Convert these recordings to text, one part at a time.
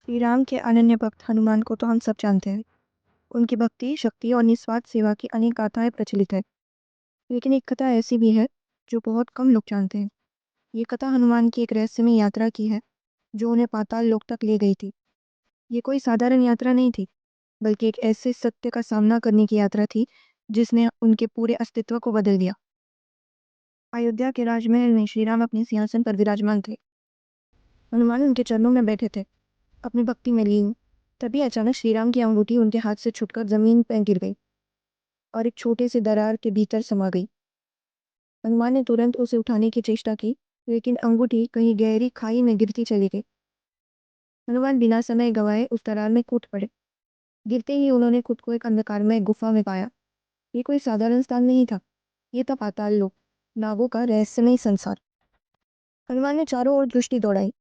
श्री राम के अनन्य भक्त हनुमान को तो हम सब जानते हैं। उनकी भक्ति, शक्ति और निस्वार्थ सेवा की अनेक गाथाएं प्रचलित है। लेकिन एक कथा ऐसी भी है जो बहुत कम लोग जानते हैं। ये कथा हनुमान की एक रहस्यमय यात्रा की है जो उन्हें पाताल लोक तक ले गई थी। ये कोई साधारण यात्रा नहीं थी, बल्कि एक ऐसे सत्य का सामना करने की यात्रा थी जिसने उनके पूरे अस्तित्व को बदल दिया। अयोध्या के राजमहल में श्री राम अपने सिंहासन पर विराजमान थे। हनुमान उनके चरणों में बैठे थे, अपनी भक्ति में लीन। तभी अचानक श्री राम की अंगूठी उनके हाथ से छूटकर जमीन पर गिर गई और एक छोटे से दरार के भीतर समा गई। हनुमान ने तुरंत उसे उठाने की चेष्टा की, लेकिन अंगूठी कहीं गहरी खाई में गिरती चली गई। हनुमान बिना समय गंवाए उस दरार में कूद पड़े। गिरते ही उन्होंने खुद को एक अंधकारमय गुफा में पाया। ये कोई साधारण स्थान नहीं था, ये था पाताल लोक, नागों का रहस्यमय संसार। हनुमान ने चारों ओर दृष्टि दौड़ाई।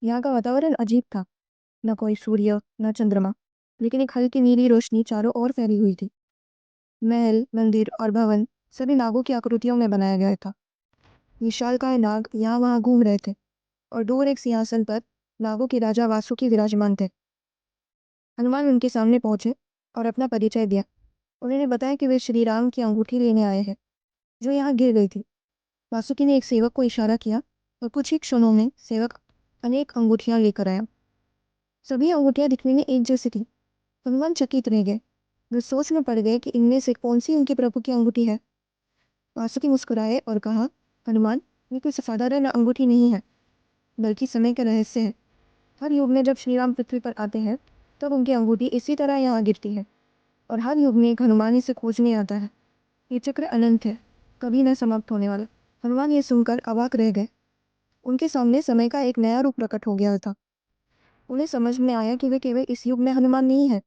यहाँ का वातावरण अजीब था, न कोई सूर्य न चंद्रमा, लेकिन एक हल्की नीली रोशनी चारों ओर फैली हुई थी। महल, मंदिर और भवन सभी नागों की आकृतियों में बनाया गया था। विशालकाय नाग यहाँ वहाँ घूम रहे थे और दूर एक सिंहासन पर नागों के राजा वासुकी विराजमान थे। हनुमान उनके सामने पहुंचे और अपना परिचय दिया। उन्होंने बताया कि वे श्री राम की अंगूठी लेने आए हैं जो यहाँ गिर गई थी। वासुकी ने एक सेवक को इशारा किया और कुछ ही क्षणों में सेवक अनेक अंगूठियां लेकर आया। सभी अंगूठियां दिखने में एक जैसी थी। हनुमान चकित रह गए। वे सोच में पड़ गए कि इनमें से कौन सी उनके प्रभु की अंगूठी है। वासुकी मुस्कुराए और कहा, हनुमान, ये कोई साधारण अंगूठी नहीं है, बल्कि समय का रहस्य है। हर युग में जब श्री राम पृथ्वी पर आते हैं तब उनकी अंगूठी इसी तरह यहाँ गिरती है, और हर युग में एक हनुमान इसे खोजने आता है। ये चक्र अनंत है, कभी न समाप्त होने वाला। हनुमान ये सुनकर अवाक रह गए। उनके सामने समय का एक नया रूप प्रकट हो गया था। उन्हें समझ में आया कि वे केवल इस युग में हनुमान नहीं है,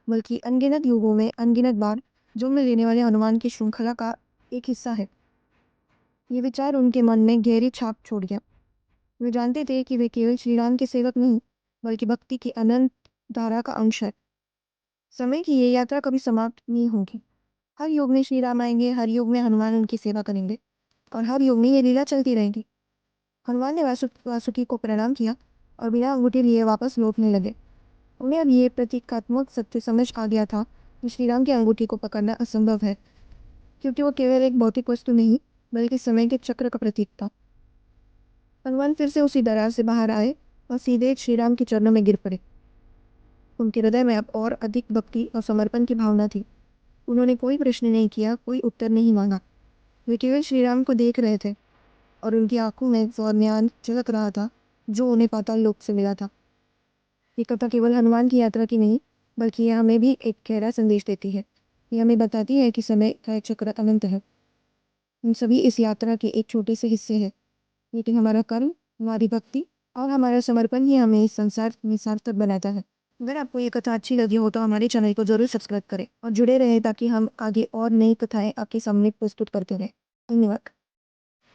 बल्कि अनगिनत युगों में अनगिनत बार जन्म लेने वाले हनुमान की श्रृंखला का एक हिस्सा है। ये विचार उनके मन में गहरी छाप छोड़ गया। वे जानते थे कि वे केवल श्री राम के सेवक नहीं, बल्कि भक्ति की अनंत धारा का अंश है। समय की ये यात्रा कभी समाप्त नहीं होगी। हर युग में श्री राम आएंगे, हर युग में हनुमान उनकी सेवा करेंगे, और हर युग में ये लीला चलती रहेगी। हनुमान ने वासुकी को प्रणाम किया और बिना अंगूठी लिए वापस लौटने लगे। उन्हें अब ये प्रतीकात्मक सत्य समझ आ गया था कि श्री राम की अंगूठी को पकड़ना असंभव है, क्योंकि वो केवल एक भौतिक वस्तु नहीं, बल्कि समय के चक्र का प्रतीक था। हनुमान फिर से उसी दरार से बाहर आए और सीधे श्री राम के चरणों में गिर पड़े। उनके हृदय में अब और अधिक भक्ति और समर्पण की भावना थी। उन्होंने कोई प्रश्न नहीं किया, कोई उत्तर नहीं मांगा। वे केवल श्री राम को देख रहे थे, और उनकी आंखों में वो ज्ञान झलक रहा था जो उन्हें पाताल लोक से मिला था। ये कथा केवल हनुमान की यात्रा की नहीं, बल्कि ये हमें भी एक गहरा संदेश देती है। ये हमें बताती है कि समय का एक चक्र अनंत है। हम सभी इस यात्रा के एक छोटे से हिस्से हैं, लेकिन हमारा कर्म, हमारी भक्ति और हमारा समर्पण ही हमें इस संसार में सार्थक बनाता है। अगर आपको ये कथा अच्छी लगी हो तो हमारे चैनल को जरूर सब्सक्राइब करें और जुड़े रहें ताकि हम आगे और नई कथाएं आपके सामने प्रस्तुत करते रहें। धन्यवाद।